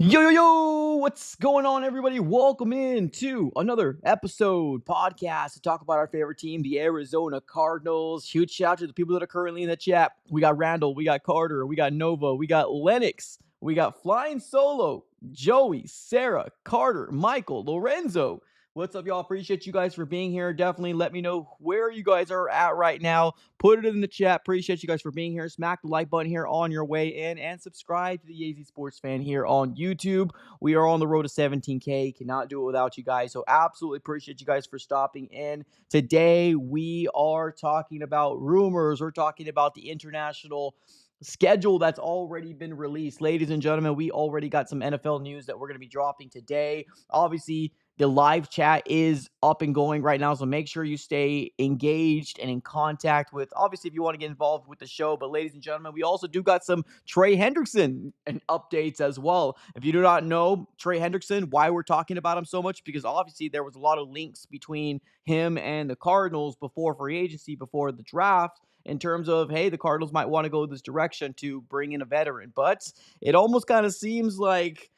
Yo, what's going on, everybody? Welcome in to another episode podcast to talk about our favorite team, the Arizona Cardinals. Huge shout out to the people that are currently in the chat. We got Randall, we got Carter, we got Nova, we got Lennox, we got Flying Solo, Joey, Sarah, Carter, Michael, Lorenzo. What's up, y'all? Appreciate you guys for being here. Definitely let me know where you guys are at right now. Put it in the chat. Appreciate you guys for being here. Smack the like button here on your way in and subscribe to the AZ Sports Fan here on YouTube. We are on the road to 17K. Cannot do it without you guys. So absolutely appreciate you guys for stopping in. Today, we are talking about rumors. We're talking about the international schedule that's already been released. Ladies and gentlemen, we already got some NFL news that we're going to be dropping today. Obviously, the live chat is up and going right now, so make sure you stay engaged and in contact with, obviously, if you want to get involved with the show. But ladies and gentlemen, we also do got some Trey Hendrickson and updates as well. If you do not know Trey Hendrickson, why we're talking about him so much, because obviously there was a lot of links between him and the Cardinals before free agency, before the draft, in terms of, hey, the Cardinals might want to go this direction to bring in a veteran. But it almost kind of seems like,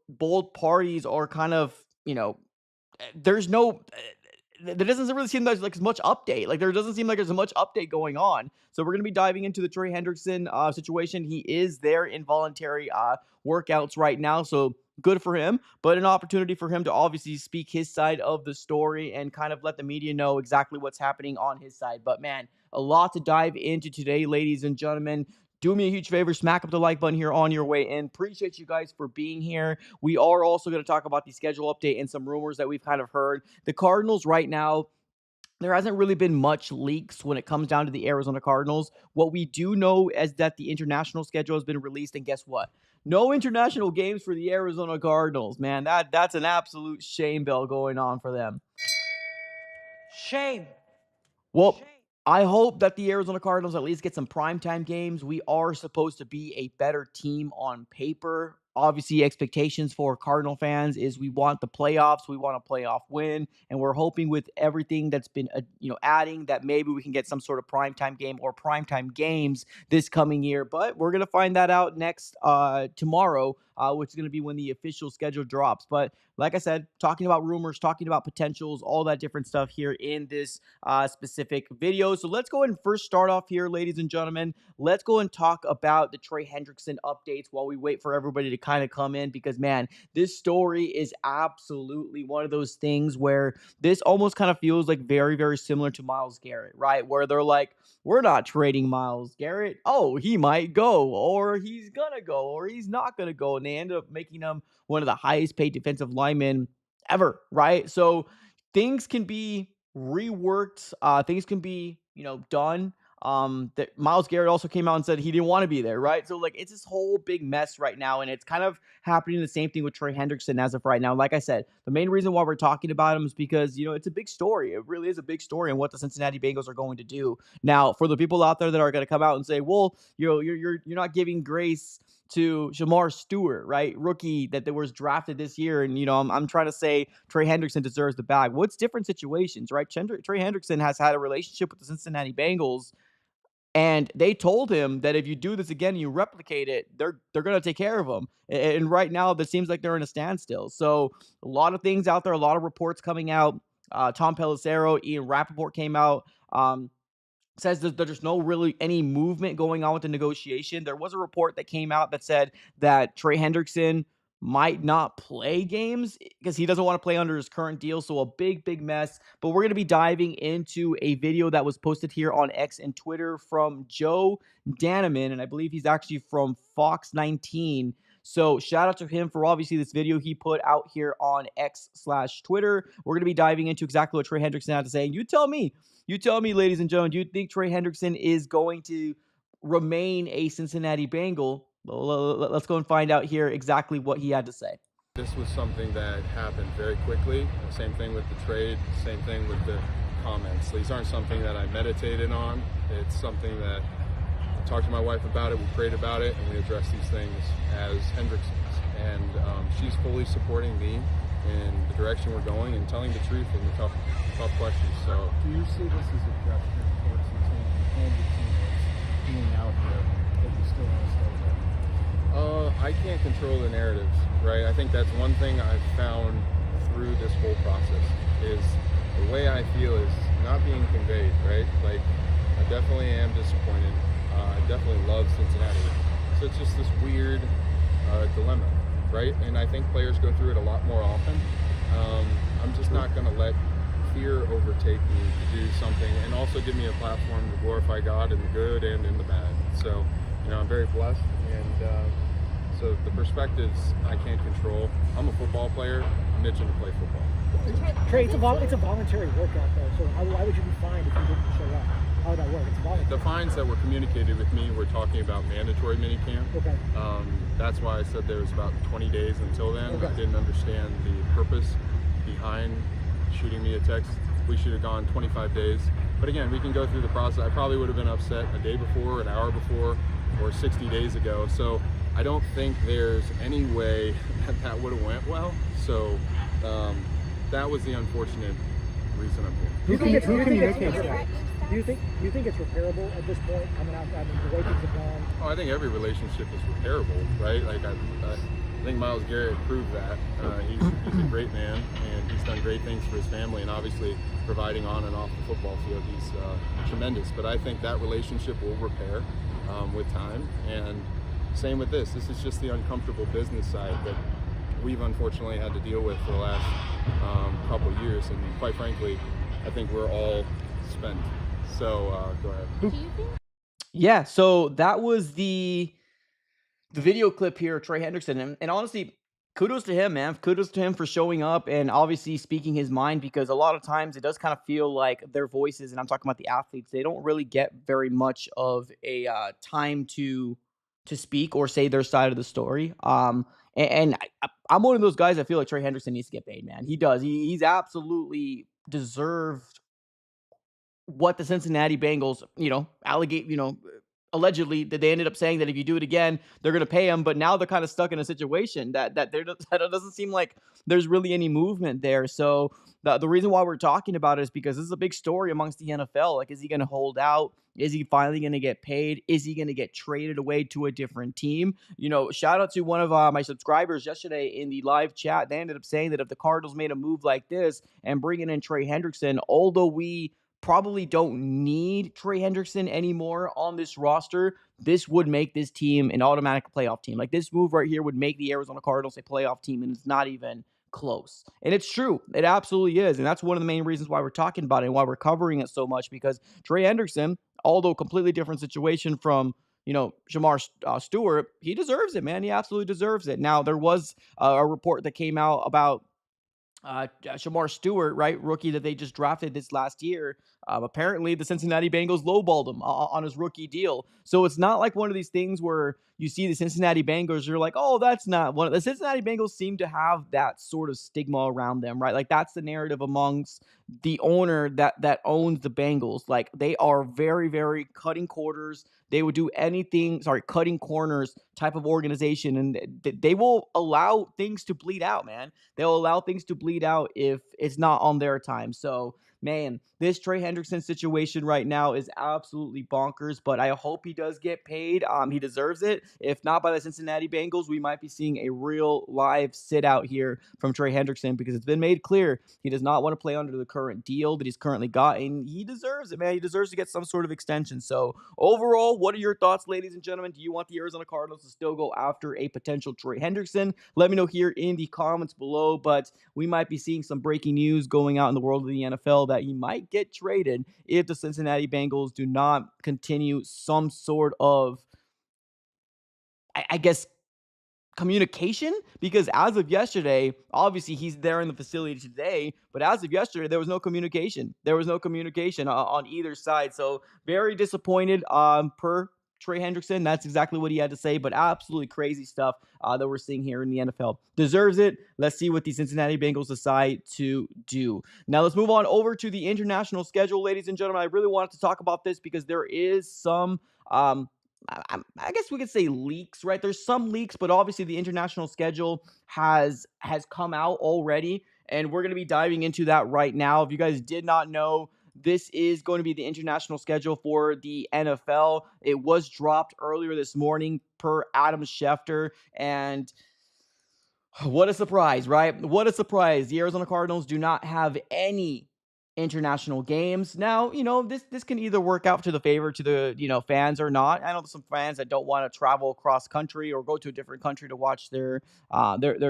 both parties are kind of, there's no, there doesn't really seem like as much update. Like, there doesn't seem like there's as much update going on. So we're going to be diving into the Trey Hendrickson situation. He is there in voluntary workouts right now. So good for him, but an opportunity for him to obviously speak his side of the story and kind of let the media know exactly what's happening on his side. But man, a lot to dive into today, ladies and gentlemen. Do me a huge favor, smack up the like button here on your way in. Appreciate you guys for being here. We are also going to talk about the schedule update and some rumors that we've kind of heard. The Cardinals right now, there hasn't really been much leaks when it comes down to the Arizona Cardinals. What we do know is that the international schedule has been released, and guess what? No international games for the Arizona Cardinals, man. That's an absolute shame bell going on for them. Shame. Well, I hope that the Arizona Cardinals at least get some primetime games. We are supposed to be a better team on paper. Obviously, expectations for Cardinal fans is we want the playoffs. We want a playoff win. And we're hoping with everything that's been, adding, that maybe we can get some sort of primetime game or primetime games this coming year. But we're going to find that out tomorrow, which is going to be when the official schedule drops. But like I said, talking about rumors, talking about potentials, all that different stuff here in this specific video. So let's go ahead and first start off here, ladies and gentlemen. Let's go and talk about the Trey Hendrickson updates while we wait for everybody to kind of come in, because man, this story is absolutely one of those things where this almost kind of feels like very, very similar to Myles Garrett, right? Where they're like, we're not trading Myles Garrett. Oh, he might go, or he's gonna go, or he's not gonna go. And they ended up making him one of the highest paid defensive linemen ever, right? So things can be reworked, things can be, done. That Myles Garrett also came out and said he didn't want to be there, right? So like, it's this whole big mess right now, and it's kind of happening the same thing with Trey Hendrickson as of right now. Like I said, the main reason why we're talking about him is because, it's a big story. It really is a big story on what the Cincinnati Bengals are going to do. Now, for the people out there that are going to come out and say, well, you're not giving grace to Shamar Stewart, right? Rookie that was drafted this year. And, I'm trying to say Trey Hendrickson deserves the bag. Well, it's different situations, right? Trey Hendrickson has had a relationship with the Cincinnati Bengals, and they told him that if you do this again and you replicate it, they're going to take care of him. And right now, it seems like they're in a standstill. So a lot of things out there, a lot of reports coming out. Tom Pelissero, Ian Rappaport came out, says that there's no really any movement going on with the negotiation. There was a report that came out that said that Trey Hendrickson might not play games because he doesn't want to play under his current deal. So a big, big mess. But we're going to be diving into a video that was posted here on X and Twitter from Joe Daneman, and I believe he's actually from Fox 19. So shout out to him for obviously this video he put out here on X/Twitter. We're going to be diving into exactly what Trey Hendrickson had to say. And you tell me, ladies and gentlemen, do you think Trey Hendrickson is going to remain a Cincinnati Bengal? Let's go and find out here exactly what he had to say. This was something that happened very quickly. Same thing with the trade, same thing with the comments. These aren't something that I meditated on. It's something that I talked to my wife about it, we prayed about it, and we addressed these things as Hendricksons. And she's fully supporting me in the direction we're going and telling the truth in the tough questions. So, do you see this as a gesture towards the team and your teammates being out here that you still want to stay there? I can't control the narratives, right? I think that's one thing I've found through this whole process is the way I feel is not being conveyed, right? Like, I definitely am disappointed. I definitely love Cincinnati. So it's just this weird dilemma, right? And I think players go through it a lot more often. I'm just not going to let fear overtake me to do something and also give me a platform to glorify God in the good and in the bad. So, I'm very blessed, and so the perspectives I can't control. I'm a football player. I'm itching to play football. Trey, it's a voluntary workout though. So why would you be fined if you didn't show up? How would that work? It's voluntary. The fines that were communicated with me were talking about mandatory minicamp. Okay. That's why I said there was about 20 days until then. Okay. I didn't understand the purpose behind shooting me a text. We should have gone 25 days. But again, we can go through the process. I probably would have been upset a day before, an hour before, or 60 days ago. So I don't think there's any way that would have went well. So that was the unfortunate reason I'm here. Do you think it's repairable at this point? Coming out, I mean, the way things have gone. Oh, I think every relationship is repairable, right? Like I think Myles Garrett proved that. He's a great man, and he's done great things for his family, and obviously providing on and off the football field, he's tremendous. But I think that relationship will repair with time, and same with this. This is just the uncomfortable business side that we've unfortunately had to deal with for the last couple years, and quite frankly, I think we're all spent. So go ahead. Yeah, so that was the video clip here of Trey Hendrickson, and honestly, kudos to him, man. Kudos to him for showing up and obviously speaking his mind, because a lot of times it does kind of feel like their voices, and I'm talking about the athletes, they don't really get very much of a time to speak or say their side of the story. I'm one of those guys that feel like Trey Hendrickson needs to get paid, man. He does. He's absolutely deserved what the Cincinnati Bengals, allegedly that they ended up saying that if you do it again, they're going to pay him. But now they're kind of stuck in a situation that that it doesn't seem like there's really any movement there. So the reason why we're talking about it is because this is a big story amongst the NFL. Like, is he going to hold out? Is he finally going to get paid? Is he going to get traded away to a different team? Shout out to one of my subscribers yesterday in the live chat. They ended up saying that if the Cardinals made a move like this and bringing in Trey Hendrickson, although we probably don't need Trey Hendrickson anymore on this roster, this would make this team an automatic playoff team. Like, this move right here would make the Arizona Cardinals a playoff team, and it's not even close. And it's true. It absolutely is. And that's one of the main reasons why we're talking about it and why we're covering it so much, because Trey Hendrickson, although completely different situation from Jamar Stewart, he deserves it, man. He absolutely deserves it. Now, there was a report that came out about Shamar Stewart, right, rookie that they just drafted this last year. Apparently, the Cincinnati Bengals lowballed him on his rookie deal. So it's not like one of these things where you see the Cincinnati Bengals, you're like, oh, that's not one. The Cincinnati Bengals seem to have that sort of stigma around them, right? Like, that's the narrative amongst the owner that owns the Bengals. Like, they are very, very cutting quarters. They would do anything, cutting corners type of organization, and they will allow things to bleed out, man. They'll allow things to bleed out if it's not on their time. So, man, this Trey Hendrickson situation right now is absolutely bonkers, but I hope he does get paid. He deserves it. If not by the Cincinnati Bengals, we might be seeing a real live sit out here from Trey Hendrickson, because it's been made clear he does not want to play under the current deal that he's currently got, and he deserves it, man. He deserves to get some sort of extension. So overall, what are your thoughts, ladies and gentlemen? Do you want the Arizona Cardinals to still go after a potential Trey Hendrickson? Let me know here in the comments below, but we might be seeing some breaking news going out in the world of the NFL that he might get traded if the Cincinnati Bengals do not continue some sort of, I guess, communication, because as of yesterday, obviously he's there in the facility today, but as of yesterday, there was no communication. There was no communication on either side. So very disappointed per Trey Hendrickson. That's exactly what he had to say, but absolutely crazy stuff that we're seeing here in the NFL. Deserves it. Let's see what the Cincinnati Bengals decide to do. Now let's move on over to the international schedule, ladies and gentlemen. I really wanted to talk about this because there is some I guess we could say leaks, right? There's some leaks, but obviously the international schedule has come out already, and we're going to be diving into that right now. If you guys did not know, This is going to be the international schedule for the NFL. It was dropped earlier this morning per Adam Schefter, and what a surprise, right? What a surprise. The Arizona Cardinals do not have any international games. Now, this can either work out to the favor to the, fans or not. I know there's some fans that don't want to travel across country or go to a different country to watch their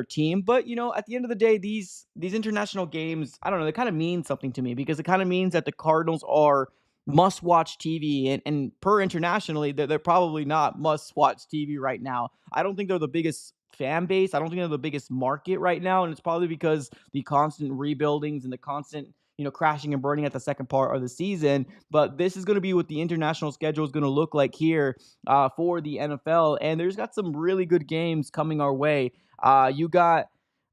team, but at the end of the day, these international games, I don't know, they kind of mean something to me because it kind of means that the Cardinals are must watch TV, and per internationally they're probably not must watch TV right now. I don't think they're the biggest fan base. I don't think they're the biggest market right now, and it's probably because the constant rebuildings and the constant crashing and burning at the second part of the season. But this is going to be what the international schedule is going to look like here for the NFL, and there's got some really good games coming our way. You got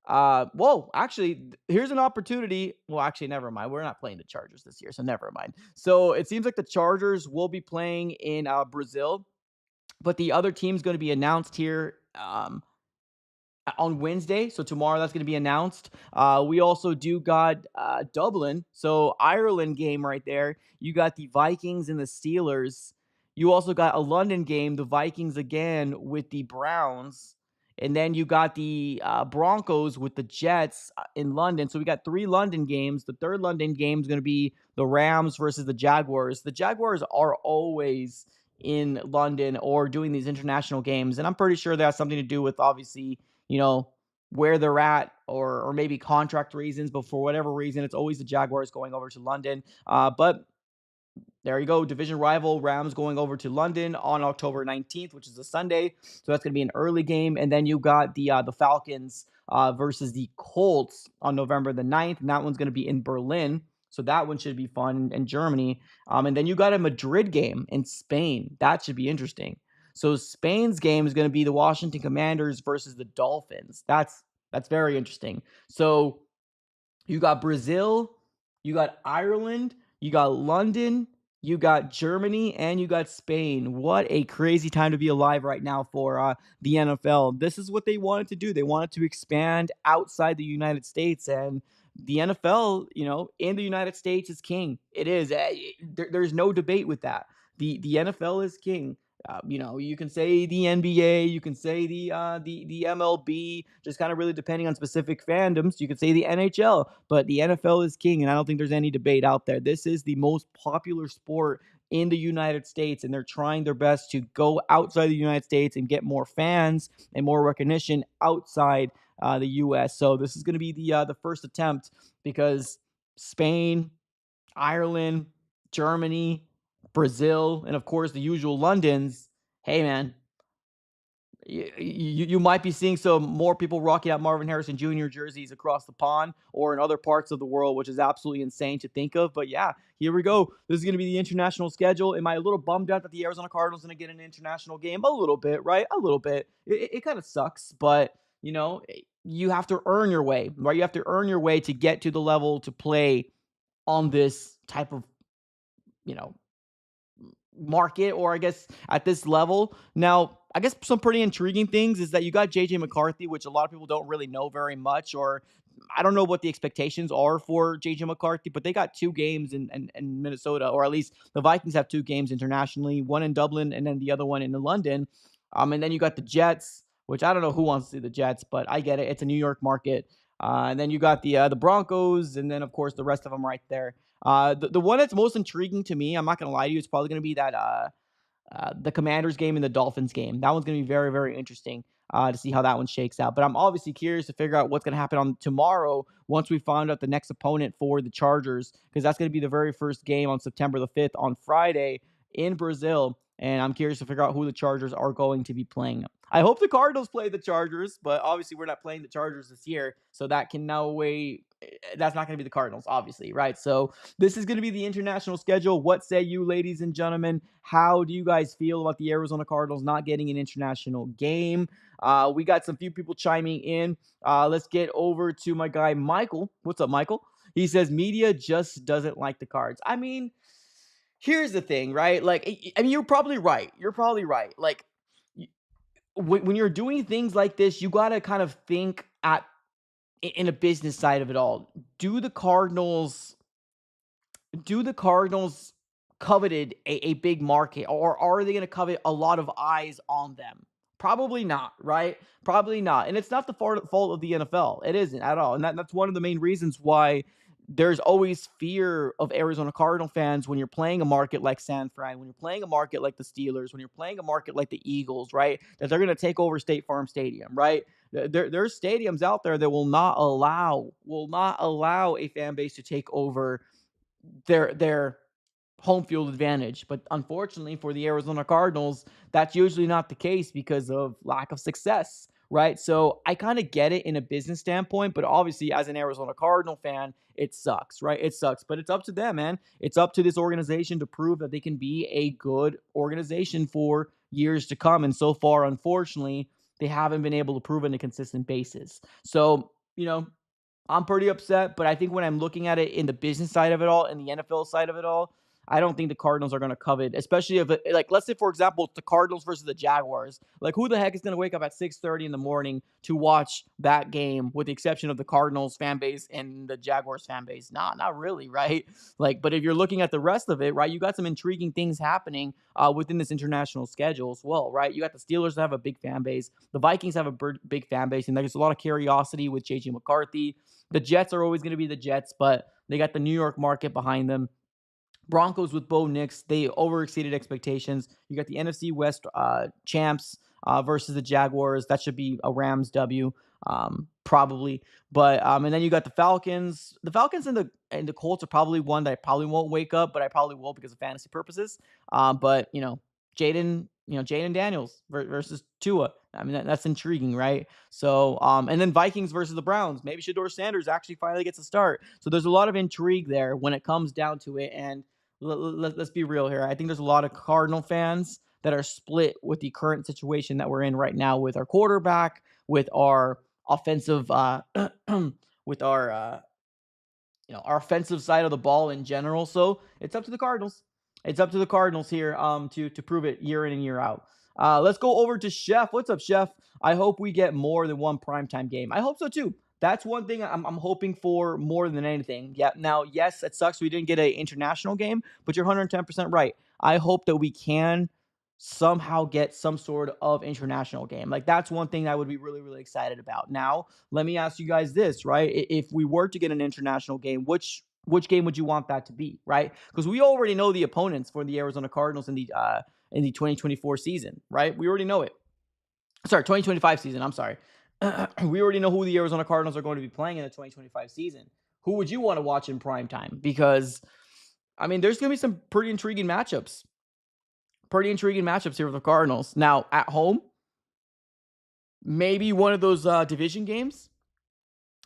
whoa, actually, here's an opportunity. Well, actually, never mind. We're not playing the Chargers this year, so never mind. So it seems like the Chargers will be playing in Brazil, but the other team's going to be announced here on Wednesday. So tomorrow that's going to be announced. We also do got Dublin. So Ireland game right there. You got the Vikings and the Steelers. You also got a London game, the Vikings again with the Browns. And then you got the Broncos with the Jets in London. So we got 3 London games. The third London game is going to be the Rams versus the Jaguars. The Jaguars are always in London or doing these international games. And I'm pretty sure that has something to do with obviously where they're at or maybe contract reasons, but for whatever reason, it's always the Jaguars going over to London. But there you go. Division rival Rams going over to London on October 19th, which is a Sunday. So that's going to be an early game. And then you got the Falcons versus the Colts on November the 9th. And that one's going to be in Berlin. So that one should be fun in Germany. And then you got a Madrid game in Spain. That should be interesting. So Spain's game is going to be the Washington Commanders versus the Dolphins. That's very interesting. So you got Brazil, you got Ireland, you got London, you got Germany, and you got Spain. What a crazy time to be alive right now for the NFL. This is what they wanted to do. They wanted to expand outside the United States, and the NFL, in the United States is king. It is. There's no debate with that. The NFL is king. You can say the NBA, you can say the MLB, just kind of really depending on specific fandoms. You could say the NHL, but the NFL is king, and I don't think there's any debate out there. This is the most popular sport in the United States, and they're trying their best to go outside the United States and get more fans and more recognition outside the U.S. So this is going to be the first attempt because Spain, Ireland, Germany, Brazil, and of course the usual Londons. Hey man, you might be seeing some more people rocking out Marvin Harrison Jr. jerseys across the pond or in other parts of the world, which is absolutely insane to think of. But yeah, here we go. This is going to be the international schedule. Am I a little bummed out that the Arizona Cardinals going to get an international game? A little bit, right? A little bit. It kind of sucks, but you have to earn your way, right? You have to earn your way to get to the level to play on this type of you know market, or I guess at this level. Now, I guess some pretty intriguing things is that you got JJ McCarthy, which a lot of people don't really know very much, or I don't know what the expectations are for JJ McCarthy, but they got 2 games in Minnesota, or at least the Vikings have 2 games internationally, one in Dublin and then the other one in London. And then you got the Jets, which I don't know who wants to see the Jets, but I get it. It's a New York market. And then you got the Broncos, and then of course the rest of them right there. The one that's most intriguing to me, I'm not gonna lie to you, it's probably gonna be that the Commanders game and the Dolphins game. That one's gonna be very, very interesting to see how that one shakes out. But I'm obviously curious to figure out what's gonna happen on tomorrow once we find out the next opponent for the Chargers, because that's gonna be the very first game on September the 5th on Friday in Brazil. And I'm curious to figure out who the Chargers are going to be playing. I hope the Cardinals play the Chargers, but obviously we're not playing the Chargers this year, so that can now wait. That's not going to be the Cardinals, obviously, right? So this is going to be the international schedule. What say you, ladies and gentlemen? How do you guys feel about the Arizona Cardinals not getting an international game? We got some few people chiming in. Let's get over to my guy, Michael. What's up, Michael? He says media just doesn't like the Cards. I mean, here's the thing, right? Like, I mean, you're probably right. You're probably right. Like, when you're doing things like this, you got to kind of think in a business side of it all. Do the Cardinals do the Cardinals coveted a big market, or are they going to covet a lot of eyes on them? Probably not, right? Probably not. And it's not the fault of the NFL. It isn't at all. And that's one of the main reasons why there's always fear of Arizona Cardinal fans when you're playing a market like San Fran, when you're playing a market like the Steelers, when you're playing a market like the Eagles, right? That they're going to take over State Farm Stadium, right? There's stadiums out there that will not allow a fan base to take over their home field advantage. But unfortunately for the Arizona Cardinals, that's usually not the case because of lack of success, right? So I kind of get it in a business standpoint, but obviously as an Arizona Cardinal fan, it sucks, right? It sucks, but it's up to them, man. It's up to this organization to prove that they can be a good organization for years to come. And so far, unfortunately, they haven't been able to prove it on a consistent basis. So, I'm pretty upset, but I think when I'm looking at it in the business side of it all, in the NFL side of it all, I don't think the Cardinals are going to covet, especially if, like, let's say, for example, it's the Cardinals versus the Jaguars. Like, who the heck is going to wake up at 6:30 in the morning to watch that game, with the exception of the Cardinals fan base and the Jaguars fan base? Nah, not really, right? Like, but if you're looking at the rest of it, right, you got some intriguing things happening within this international schedule as well, right? You got the Steelers that have a big fan base, the Vikings have a big fan base, and there's a lot of curiosity with JJ McCarthy. The Jets are always going to be the Jets, but they got the New York market behind them. Broncos with Bo Nix, they overexceeded expectations. You got the NFC West champs versus the Jaguars. That should be a Rams W, probably. But and then you got the Falcons. The Falcons and the Colts are probably one that I probably won't wake up, but I probably will because of fantasy purposes. But Jaden Daniels versus Tua. I mean, that's intriguing, right? So, and then Vikings versus the Browns. Maybe Shador Sanders actually finally gets a start. So there's a lot of intrigue there when it comes down to it. And let's be real here. I think there's a lot of Cardinal fans that are split with the current situation that we're in right now with our quarterback, with our offensive, with our offensive side of the ball in general. So it's up to the Cardinals. It's up to the Cardinals here to prove it year in and year out. Let's go over to Chef. What's up, Chef? I hope we get more than one primetime game. I hope so too. That's one thing I'm hoping for more than anything. Yeah. Now, yes, it sucks we didn't get an international game, but you're 110% right. I hope that we can somehow get some sort of international game. Like, that's one thing I would be really, really excited about. Now, let me ask you guys this, right? If we were to get an international game, which game would you want that to be, right? Because we already know the opponents for the Arizona Cardinals in the 2024 season, right? We already know it. Sorry, 2025 season. I'm sorry. We already know who the Arizona Cardinals are going to be playing in the 2025 season. Who would you want to watch in prime time? Because I mean, there's going to be some pretty intriguing matchups. Pretty intriguing matchups here with the Cardinals. Now, at home, maybe one of those division games.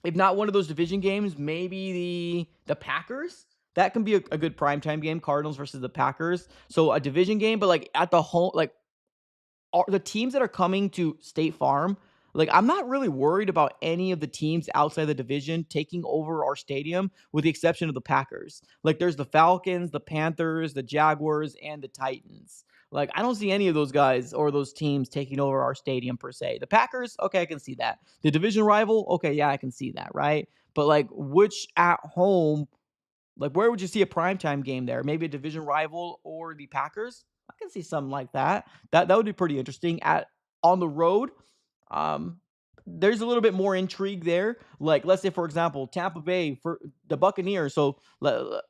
If not one of those division games, maybe the Packers. That can be a good primetime game, Cardinals versus the Packers. So a division game, but like at the home, like the teams that are coming to State Farm, like I'm not really worried about any of the teams outside the division taking over our stadium, with the exception of the Packers. Like there's the Falcons, the Panthers, the Jaguars, and the Titans. Like I don't see any of those guys or those teams taking over our stadium per se. The Packers, okay, I can see that. The division rival, okay, yeah, I can see that, right? But like which at home, like where would you see a primetime game there? Maybe a division rival or the Packers? I can see something like that. That would be pretty interesting. On the road, um, there's a little bit more intrigue there. Like, let's say, for example, Tampa Bay for the Buccaneers. So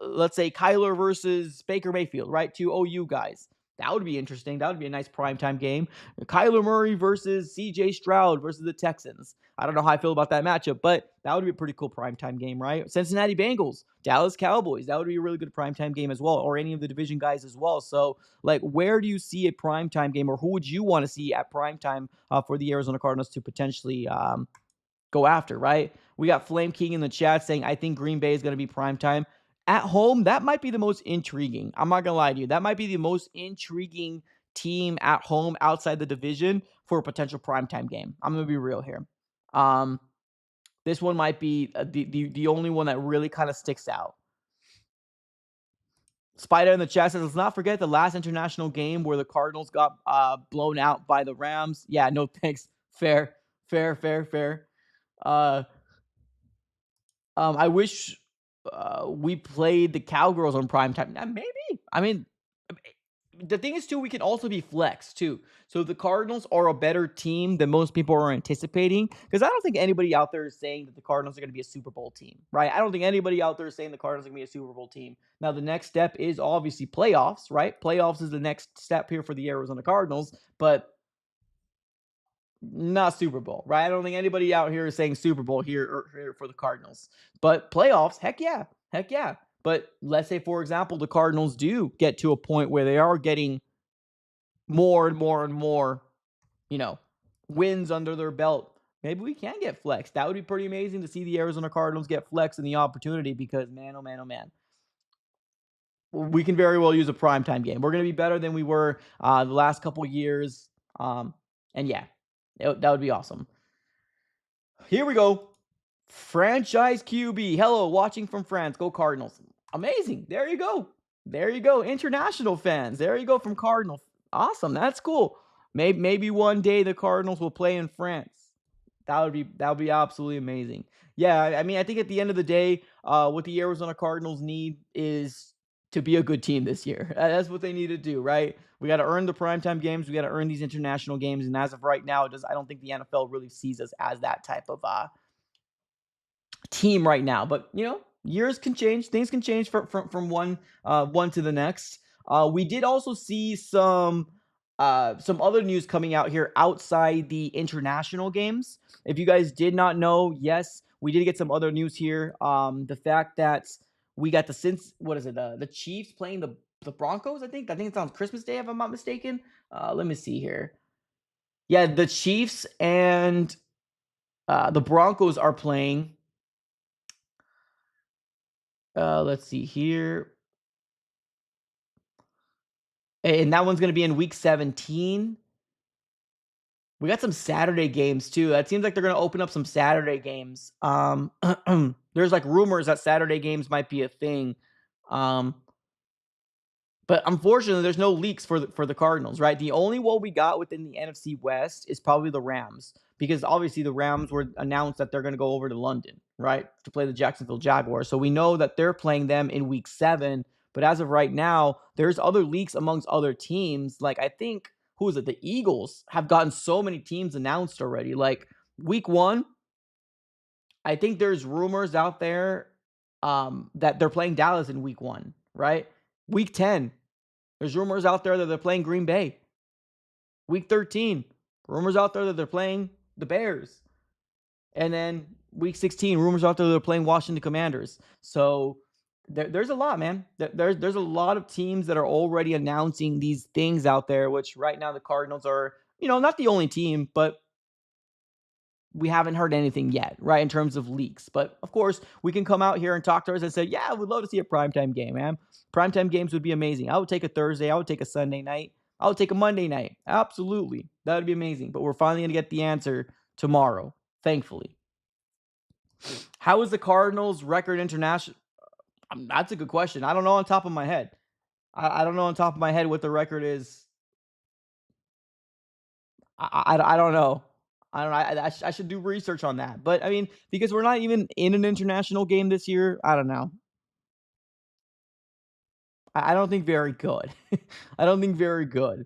let's say Kyler versus Baker Mayfield, right? Two OU guys. That would be interesting. That would be a nice primetime game. Kyler Murray versus CJ Stroud versus the Texans. I don't know how I feel about that matchup, but that would be a pretty cool primetime game, right? Cincinnati Bengals, Dallas Cowboys. That would be a really good primetime game as well, or any of the division guys as well. So, like, where do you see a primetime game, or who would you want to see at primetime for the Arizona Cardinals to potentially go after, right? We got Flame King in the chat saying, I think Green Bay is going to be primetime. At home, that might be the most intriguing. I'm not going to lie to you. That might be the most intriguing team at home outside the division for a potential primetime game. I'm going to be real here. This one might be the only one that really kind of sticks out. Spider in the chat says, let's not forget the last international game where the Cardinals got blown out by the Rams. Yeah, no thanks. Fair. I wish we played the Cowgirls on prime time. Maybe. I mean, the thing is too, we can also be flex too. So the Cardinals are a better team than most people are anticipating, because I don't think anybody out there is saying that the Cardinals are going to be a Super Bowl team, right? I don't think anybody out there is saying the Cardinals are going to be a Super Bowl team. Now the next step is obviously playoffs, right? Playoffs is the next step here for the Arizona Cardinals, but not Super Bowl, right? I don't think anybody out here is saying Super Bowl here for the Cardinals. But playoffs, heck yeah. Heck yeah. But let's say, for example, the Cardinals do get to a point where they are getting more and more and more, you know, wins under their belt. Maybe we can get flexed. That would be pretty amazing to see the Arizona Cardinals get flexed in the opportunity, because man, oh man, oh man, we can very well use a primetime game. We're going to be better than we were the last couple years. And yeah, that would be awesome. Here we go. Franchise QB. Hello, watching from France. Go Cardinals. Amazing. There you go. There you go. International fans. There you go from Cardinals. Awesome. That's cool. Maybe one day the Cardinals will play in France. That would be absolutely amazing. Yeah, I mean, I think at the end of the day, what the Arizona Cardinals need is to be a good team this year. That's what they need to do, right? We got to earn the primetime games. We got to earn these international games. And as of right now, I don't think the NFL really sees us as that type of team right now. But years can change. Things can change from one to the next. We did also see some other news coming out here outside the international games. If you guys did not know, yes, we did get some other news here. The fact that we got the Chiefs playing the Broncos. I think it's on Christmas Day, if I'm not mistaken. Let me see here. Yeah, the Chiefs and the Broncos are playing. Let's see here. And that one's going to be in week 17. We got some Saturday games too. It seems like they're going to open up some Saturday games. There's like rumors that Saturday games might be a thing. But unfortunately, there's no leaks for the Cardinals, right? The only one we got within the NFC West is probably the Rams, because obviously the Rams were announced that they're going to go over to London, right, to play the Jacksonville Jaguars. So we know that they're playing them in week 7. But as of right now, there's other leaks amongst other teams. Like, I think, who is it? The Eagles have gotten so many teams announced already. Like, week 1, I think there's rumors out there that they're playing Dallas in week 1, right? Week 10, there's rumors out there that they're playing Green Bay. Week 13, rumors out there that they're playing the Bears. And then week 16, rumors out there that they're playing Washington Commanders. So there's a lot, man. There's a lot of teams that are already announcing these things out there, which right now the Cardinals are, not the only team, but we haven't heard anything yet, right, in terms of leaks. But, of course, we can come out here and talk to us and say, yeah, we'd love to see a primetime game, man. Primetime games would be amazing. I would take a Thursday. I would take a Sunday night. I would take a Monday night. Absolutely. That would be amazing. But we're finally going to get the answer tomorrow, thankfully. How is the Cardinals' record international? That's a good question. I don't know on top of my head. I don't know on top of my head what the record is. I don't know. I don't know. I should do research on that. But, I mean, because we're not even in an international game this year, I don't know. I don't think very good. I don't think very good.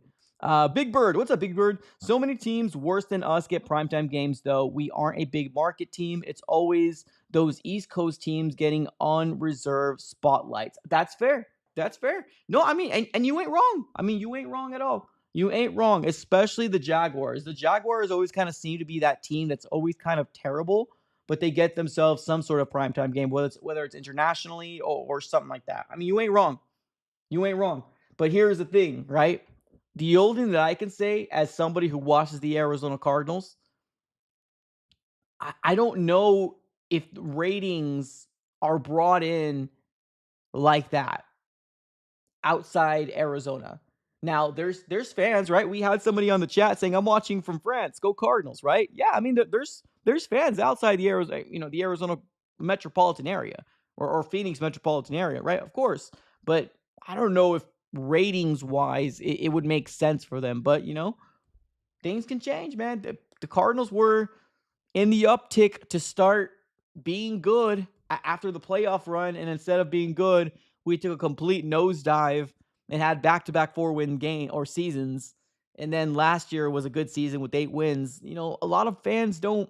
Big Bird. What's up, Big Bird? So many teams worse than us get primetime games, though. We aren't a big market team. It's always those East Coast teams getting unreserved spotlights. That's fair. That's fair. No, I mean, and you ain't wrong. I mean, you ain't wrong at all. You ain't wrong, especially the Jaguars. The Jaguars always kind of seem to be that team that's always kind of terrible, but they get themselves some sort of primetime game, whether it's internationally or something like that. I mean, you ain't wrong. You ain't wrong. But here's the thing, right? The only thing that I can say as somebody who watches the Arizona Cardinals, I don't know if the ratings are brought in like that outside Arizona. Now, there's fans, right? We had somebody on the chat saying, "I'm watching from France. Go Cardinals!" Right? Yeah, I mean, there's fans outside the Arizona metropolitan area or Phoenix metropolitan area, right? Of course, but I don't know if ratings wise it would make sense for them. But things can change, man. The Cardinals were in the uptick to start being good after the playoff run, and instead of being good, we took a complete nosedive and had back-to-back 4-win game or seasons. And then last year was a good season with 8 wins. A lot of fans don't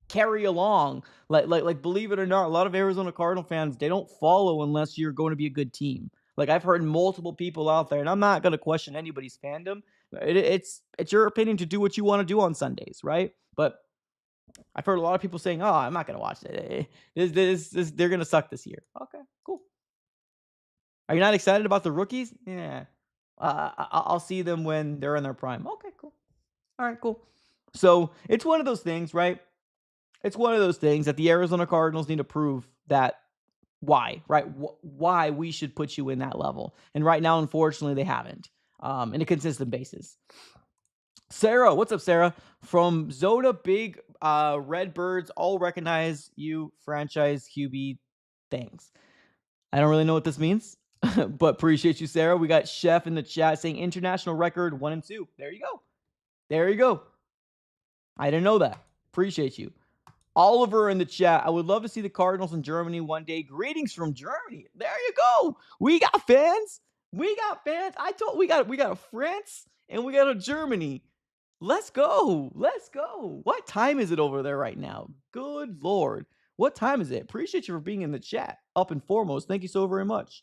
carry along. Like believe it or not, a lot of Arizona Cardinal fans, they don't follow unless you're going to be a good team. Like I've heard multiple people out there, and I'm not going to question anybody's fandom. It's your opinion to do what you want to do on Sundays, right? But I've heard a lot of people saying, "Oh, I'm not going to watch it. They're going to suck this year." Okay, cool. Are you not excited about the rookies? Yeah. I'll see them when they're in their prime. Okay, cool. All right, cool. So it's one of those things, right? It's one of those things that the Arizona Cardinals need to prove that why, right? Why we should put you in that level. And right now, unfortunately, they haven't in a consistent basis. Sarah, what's up, Sarah? From Zona Big Redbirds, all recognize you, franchise QB. Thanks. I don't really know what this means, but appreciate you, Sarah. We got Chef in the chat saying international record 1-2. There you go. There you go. I didn't know that. Appreciate you. Oliver in the chat. I would love to see the Cardinals in Germany one day. Greetings from Germany. There you go. We got fans. We got fans. We got a France and we got a Germany. Let's go. Let's go. What time is it over there right now? Good Lord. What time is it? Appreciate you for being in the chat. Up and foremost, thank you so very much.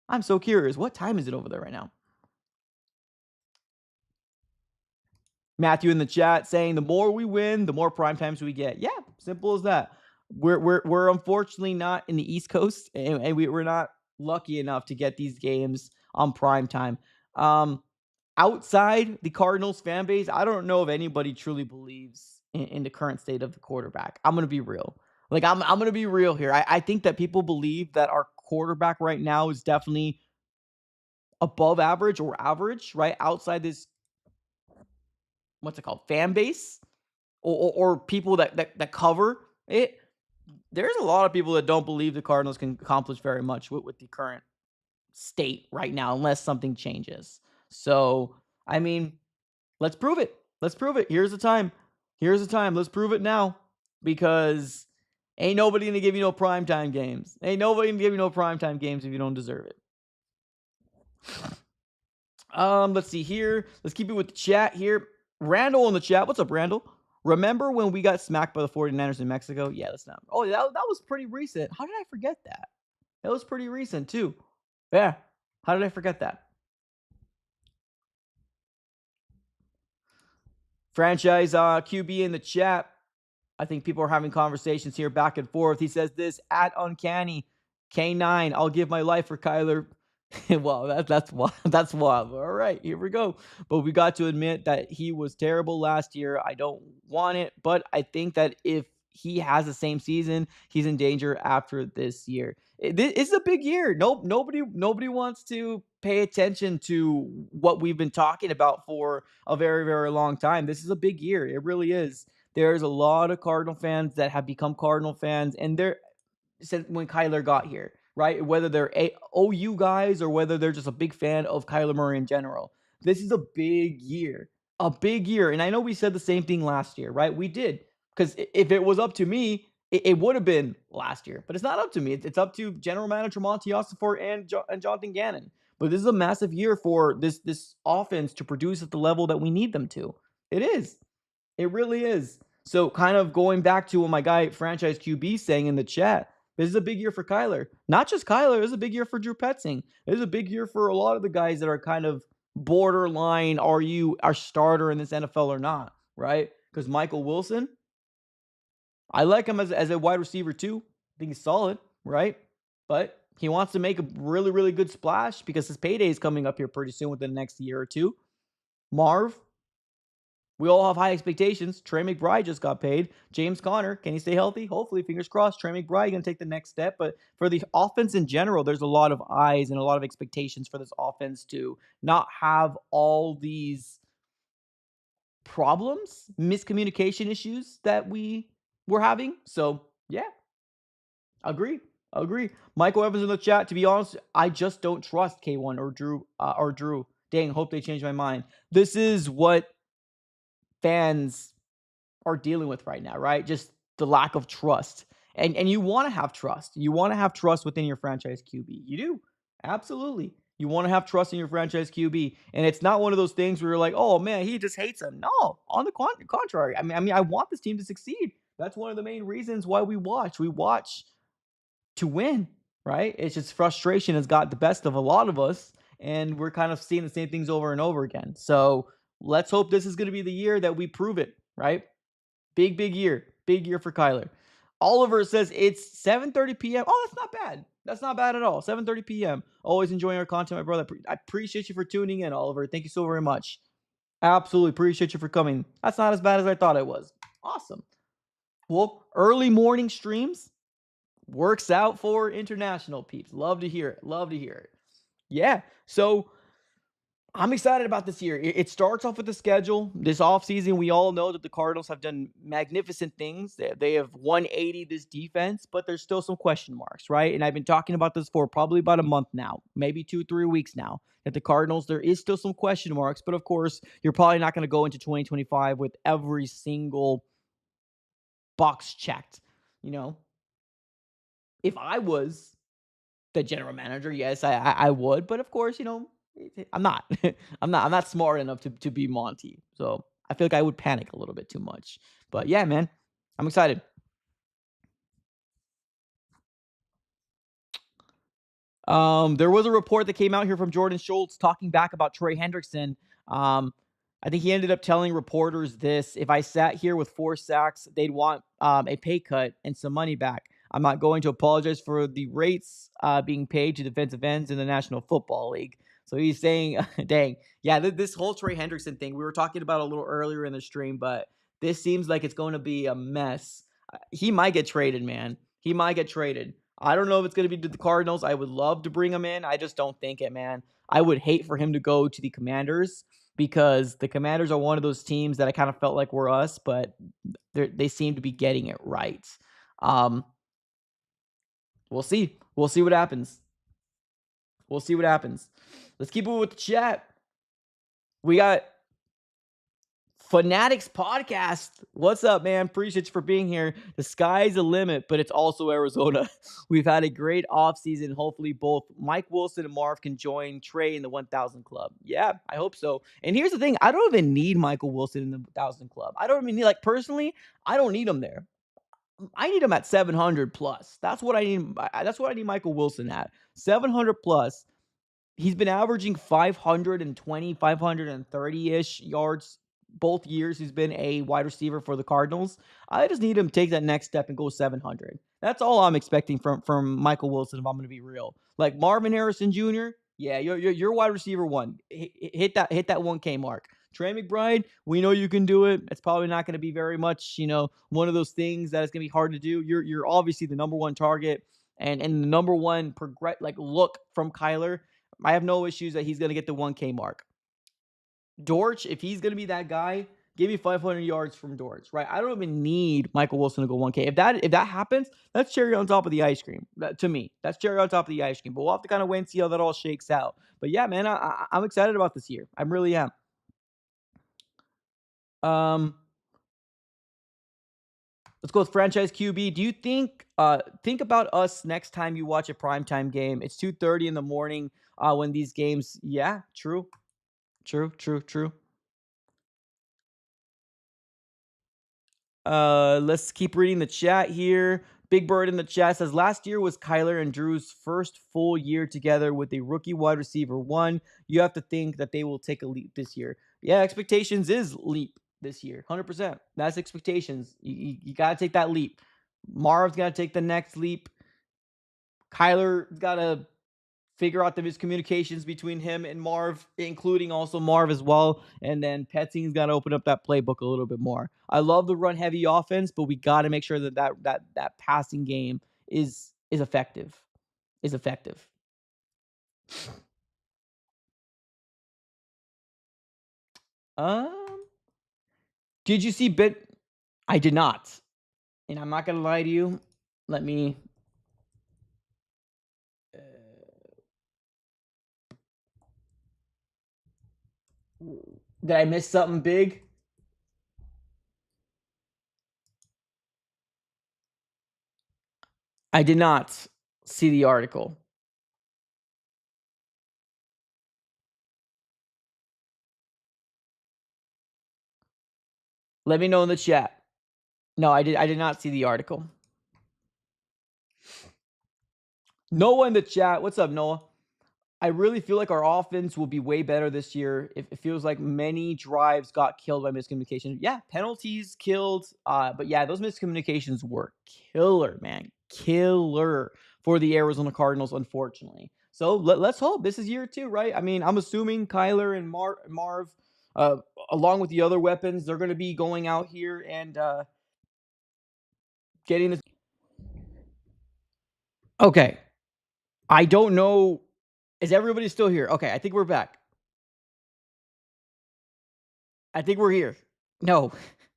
I'm so curious. What time is it over there right now? Matthew in the chat saying the more we win, the more prime times we get. Yeah, simple as that. We're unfortunately not in the East Coast, and we're not lucky enough to get these games on prime time. Outside the Cardinals fan base, I don't know if anybody truly believes in the current state of the quarterback. I'm gonna be real. Like I'm gonna be real here. I think that people believe that our quarterback right now is definitely above average or average, right? Outside this, what's it called, fan base or people that cover it. There's a lot of people that don't believe the Cardinals can accomplish very much with the current state right now, unless something changes. So, I mean, let's prove it. Let's prove it. Here's the time. Here's the time. Let's prove it now, because ain't nobody gonna give you no primetime games. Ain't nobody gonna give you no primetime games if you don't deserve it. Let's see here. Let's keep it with the chat here. Randall in the chat. What's up, Randall? Remember when we got smacked by the 49ers in Mexico? Yeah, that's not. Oh, that was pretty recent. How did I forget that? That was pretty recent, too. Yeah. How did I forget that? Franchise QB in the chat. I think people are having conversations here back and forth. He says this at Uncanny K9. I'll give my life for Kyler. Well, that's wild. That's wild. All right, here we go. But we got to admit that he was terrible last year. I don't want it, but I think that if he has the same season, he's in danger after this year. It's a big year. Nope, nobody wants to pay attention to what we've been talking about for a very, very long time. This is a big year. It really is. There's a lot of Cardinal fans that have become Cardinal fans, and they're since when Kyler got here, right? Whether they're OU guys or whether they're just a big fan of Kyler Murray in general. This is a big year. A big year. And I know we said the same thing last year, right? We did. Because if it was up to me, it would have been last year. But it's not up to me. It's up to General Manager Monty Ossenfort and Jonathan Gannon. But this is a massive year for this offense to produce at the level that we need them to. It is. It really is. So kind of going back to what my guy franchise QB saying in the chat, this is a big year for Kyler. Not just Kyler. This is a big year for Drew Petzing. This is a big year for a lot of the guys that are kind of borderline, are you our starter in this NFL or not, right? Because Michael Wilson, I like him as a wide receiver too. I think he's solid, right? But he wants to make a really, really good splash because his payday is coming up here pretty soon within the next year or two. Marv, we all have high expectations. Trey McBride just got paid. James Conner, can he stay healthy? Hopefully, fingers crossed. Trey McBride going to take the next step. But for the offense in general, there's a lot of eyes and a lot of expectations for this offense to not have all these problems, miscommunication issues that we were having. So, yeah, agree. Michael Evans in the chat. To be honest, I just don't trust K1 or Drew. Dang, hope they change my mind. This is what fans are dealing with right now, right? Just the lack of trust. And you want to have trust. You want to have trust within your franchise QB. You do. Absolutely. You want to have trust in your franchise QB. And it's not one of those things where you're like, "Oh man, he just hates him." No, on the contrary. I want this team to succeed. That's one of the main reasons why we watch. We watch to win, right? It's just frustration has got the best of a lot of us, and we're kind of seeing the same things over and over again. So let's hope this is going to be the year that we prove it, right? Big year for Kyler. Oliver says it's 7:30 p.m. Oh, that's not bad. That's not bad at all. 7:30 p.m. Always enjoying our content, my brother. I appreciate you for tuning in, Oliver. Thank you so very much. Absolutely appreciate you for coming. That's not as bad as I thought it was. Awesome. Well, early morning streams works out for international peeps. Love to hear it. Love to hear it. Yeah. So I'm excited about this year. It starts off with the schedule. This offseason, we all know that the Cardinals have done magnificent things. They have 180 this defense, but there's still some question marks, right? And I've been talking about this for probably about a month now, maybe 2-3 weeks now, that the Cardinals, there is still some question marks. But of course, you're probably not going to go into 2025 with every single box checked. You know, if I was the general manager, yes, I would, but of course, I'm not. I'm not smart enough to be Monty. So I feel like I would panic a little bit too much. But yeah, man, I'm excited. There was a report that came out here from Jordan Schultz talking back about Trey Hendrickson. Um, I think he ended up telling reporters this: if I sat here with 4 sacks, they'd want a pay cut and some money back. I'm not going to apologize for the rates being paid to defensive ends in the National Football League. So he's saying, dang, yeah, this whole Trey Hendrickson thing, we were talking about a little earlier in the stream, but this seems like it's going to be a mess. He might get traded, man. He might get traded. I don't know if it's going to be to the Cardinals. I would love to bring him in. I just don't think it, man. I would hate for him to go to the Commanders because the Commanders are one of those teams that I kind of felt like were us, but they seem to be getting it right. Um, we'll see. We'll see what happens. We'll see what happens. Let's keep it with the chat. We got Fanatics Podcast. What's up, man? Appreciate you for being here. The sky's the limit, but it's also Arizona. We've had a great offseason. Hopefully, both Mike Wilson and Marv can join Trey in the 1,000 club. Yeah, I hope so. And here's the thing: I don't even need Michael Wilson in the 1,000 club. I don't even need, personally, I don't need him there. I need him at 700 plus. That's what I need. That's what I need Michael Wilson at 700 plus. He's been averaging 520, 530-ish yards both years he's been a wide receiver for the Cardinals. I just need him to take that next step and go 700. That's all I'm expecting from Michael Wilson, if I'm going to be real. Like Marvin Harrison Jr., yeah, you're wide receiver one. Hit that 1K mark. Trey McBride, we know you can do it. It's probably not going to be very much, one of those things that it's going to be hard to do. You're obviously the number one target and the number one look from Kyler. I have no issues that he's going to get the 1K mark. Dortch, if he's going to be that guy, give me 500 yards from Dortch, right? I don't even need Michael Wilson to go 1K. If that happens, that's cherry on top of the ice cream. To me, that's cherry on top of the ice cream. But we'll have to kind of wait and see how that all shakes out. But yeah, man, I'm excited about this year. I really am. Let's go with franchise QB. Do you think about us next time you watch a primetime game? It's 2:30 in the morning when these games. Yeah, true. Let's keep reading the chat here. Big Bird in the chat says last year was Kyler and Drew's first full year together with a rookie wide receiver one. You have to think that they will take a leap this year. Yeah, expectations is leap this year, 100%. That's expectations. You got to take that leap. Marv's got to take the next leap. Kyler's got to figure out the miscommunications between him and Marv, including also Marv as well. And then Petzing's got to open up that playbook a little bit more. I love the run heavy offense, but we got to make sure that passing game is effective. Did you see Bit? I did not. And I'm not going to lie to you. Let me did I miss something big? I did not see the article. Let me know in the chat. No, I did not see the article. Noah in the chat. What's up, Noah? I really feel like our offense will be way better this year. It feels like many drives got killed by miscommunication. Yeah, penalties killed. But yeah, those miscommunications were killer, man. Killer for the Arizona Cardinals, unfortunately. So let's hope this is year 2, right? I mean, I'm assuming Kyler and Marv, uh, along with the other weapons, they're going to be going out here and getting this. Okay. I don't know. Is everybody still here? Okay, I think we're back. I think we're here. No,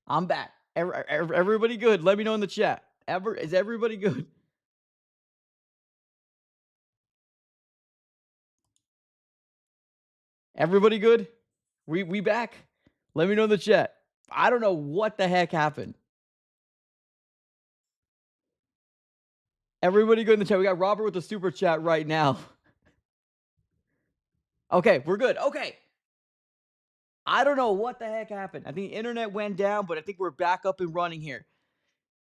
I'm back. Everybody good? Let me know in the chat. Is everybody good? Everybody good? We back? Let me know in the chat. I don't know what the heck happened. Everybody good in the chat. We got Robert with the super chat right now. Okay, we're good. Okay. I don't know what the heck happened. I think the internet went down, but I think we're back up and running here.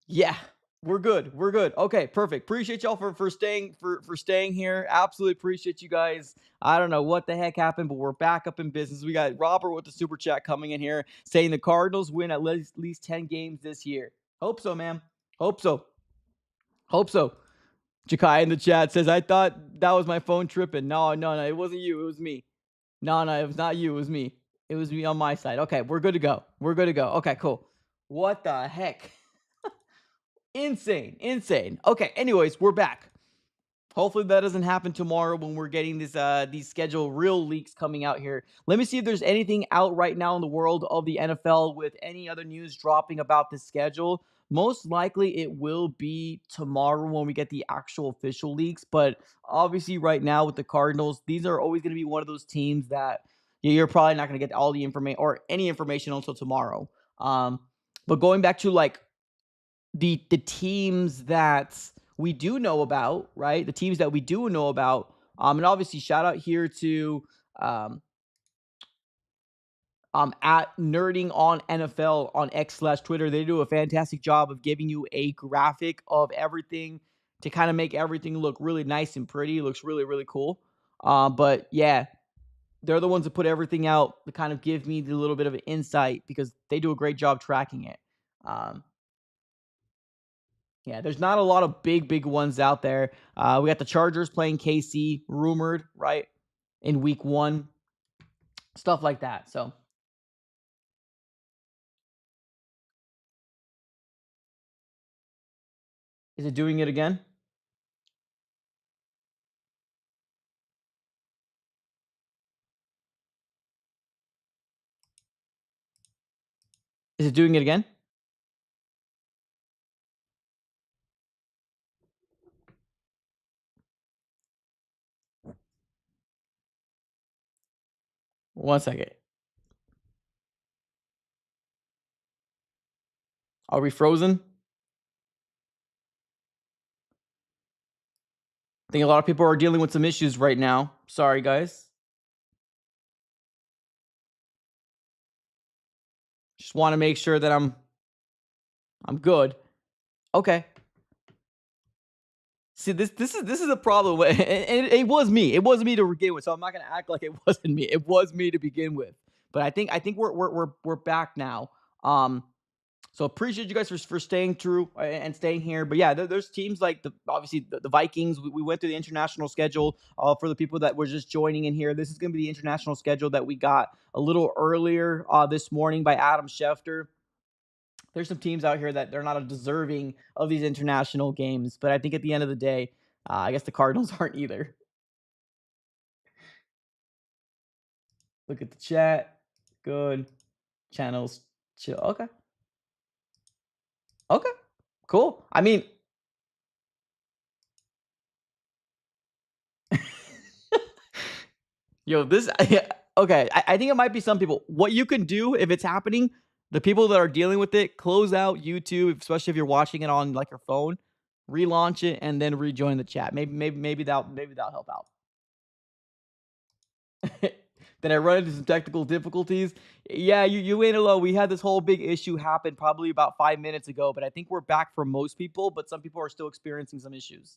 Yeah, we're good. We're good. Okay, perfect. Appreciate y'all for staying here. Absolutely appreciate you guys. I don't know what the heck happened, but we're back up in business. We got Robert with the super chat coming in here saying the Cardinals win at least 10 games this year. Hope so, man. Hope so. Hope so. Jakai in the chat says, I thought that was my phone tripping. No, it wasn't you. It was me. No, it was not you. It was me. It was me on my side. Okay, we're good to go. We're good to go. Okay, cool. What the heck? Insane. Okay, anyways, we're back. Hopefully that doesn't happen tomorrow when we're getting these schedule real leaks coming out here. Let me see if there's anything out right now in the world of the NFL with any other news dropping about this schedule. Most likely it will be tomorrow when we get the actual official leaks, but obviously right now with the Cardinals, these are always going to be one of those teams that you're probably not going to get all the information or any information until tomorrow. But going back to like the teams that we do know about, right? The teams that we do know about. And obviously shout out here to at Nerding on NFL on X/Twitter. They do a fantastic job of giving you a graphic of everything to kind of make everything look really nice and pretty. It looks really, really cool. But yeah, they're the ones that put everything out to kind of give me the little bit of an insight because they do a great job tracking it. Yeah, there's not a lot of big ones out there. We got the Chargers playing KC, rumored, right, in week 1. Stuff like that. So, is it doing it again? Is it doing it again? One second. Are we frozen? I think a lot of people are dealing with some issues right now. Sorry, guys. Just want to make sure that I'm good. Okay. See, this is a problem, and it was me. It was me to begin with, so I'm not gonna act like it wasn't me. It was me to begin with, but I think we're back now. So appreciate you guys for staying true and staying here. But yeah, there's teams like obviously the Vikings. We went through the international schedule. For the people that were just joining in here, this is going to be the international schedule that we got a little earlier this morning by Adam Schefter. There's some teams out here that they're not deserving of these international games, but I think at the end of the day, I guess the Cardinals aren't either. Look at the chat. Good. Channels. Chill. Okay. Okay. Cool. I mean, yo, this okay. I think it might be some people. What you can do if it's happening, the people that are dealing with it, close out YouTube, especially if you're watching it on like your phone. relaunch it, and then rejoin the chat. Maybe that'll help out. Then I run into some technical difficulties. Yeah, you ain't alone. We had this whole big issue happen probably about 5 minutes ago, but I think we're back for most people, but some people are still experiencing some issues.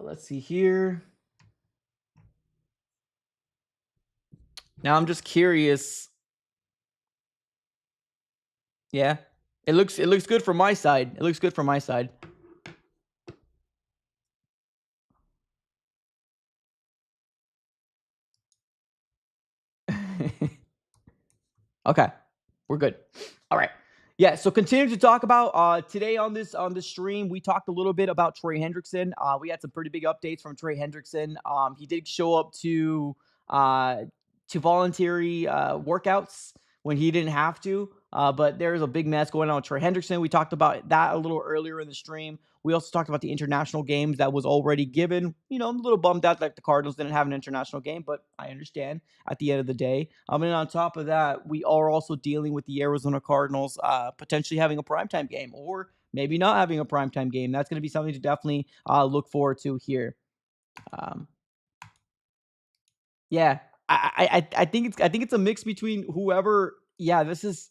Let's see here. Now I'm just curious. Yeah. It looks good from my side. It looks good from my side. Okay. We're good. All right. Yeah, so continue to talk about today on this stream. We talked a little bit about Trey Hendrickson. We had some pretty big updates from Trey Hendrickson. He did show up uh, to voluntary workouts when he didn't have to. But there's a big mess going on with Trey Hendrickson. We talked about that a little earlier in the stream. We also talked about the international games that was already given. You know, I'm a little bummed out that the Cardinals didn't have an international game, but I understand at the end of the day. And on top of that, we are also dealing with the Arizona Cardinals potentially having a primetime game or maybe not having a primetime game. That's going to be something to definitely look forward to here. Um, yeah, I think it's a mix between whoever. Yeah, this is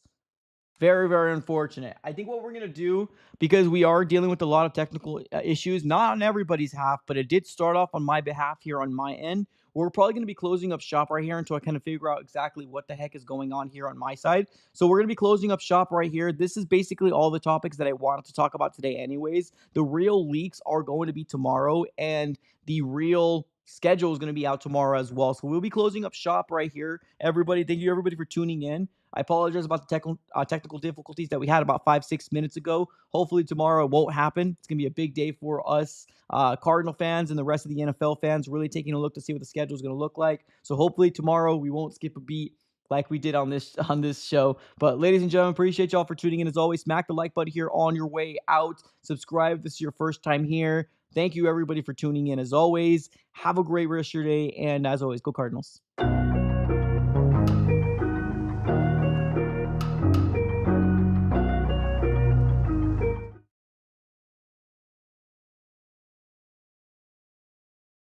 very, very unfortunate. I think what we're going to do, because we are dealing with a lot of technical issues, not on everybody's half, but it did start off on my behalf here on my end. We're probably going to be closing up shop right here until I kind of figure out exactly what the heck is going on here on my side. So we're going to be closing up shop right here. This is basically all the topics that I wanted to talk about today anyways. The real leaks are going to be tomorrow, and the real schedule is going to be out tomorrow as well. So we'll be closing up shop right here. Everybody, thank you everybody for tuning in. I apologize about the technical difficulties that we had about 5-6 minutes ago. Hopefully tomorrow it won't happen. It's going to be a big day for us Cardinal fans and the rest of the NFL fans, really taking a look to see what the schedule is going to look like. So hopefully tomorrow we won't skip a beat like we did on this show. But ladies and gentlemen, appreciate y'all for tuning in. As always, smack the like button here on your way out. Subscribe if this is your first time here. Thank you everybody for tuning in. As always, have a great rest of your day. And as always, go Cardinals.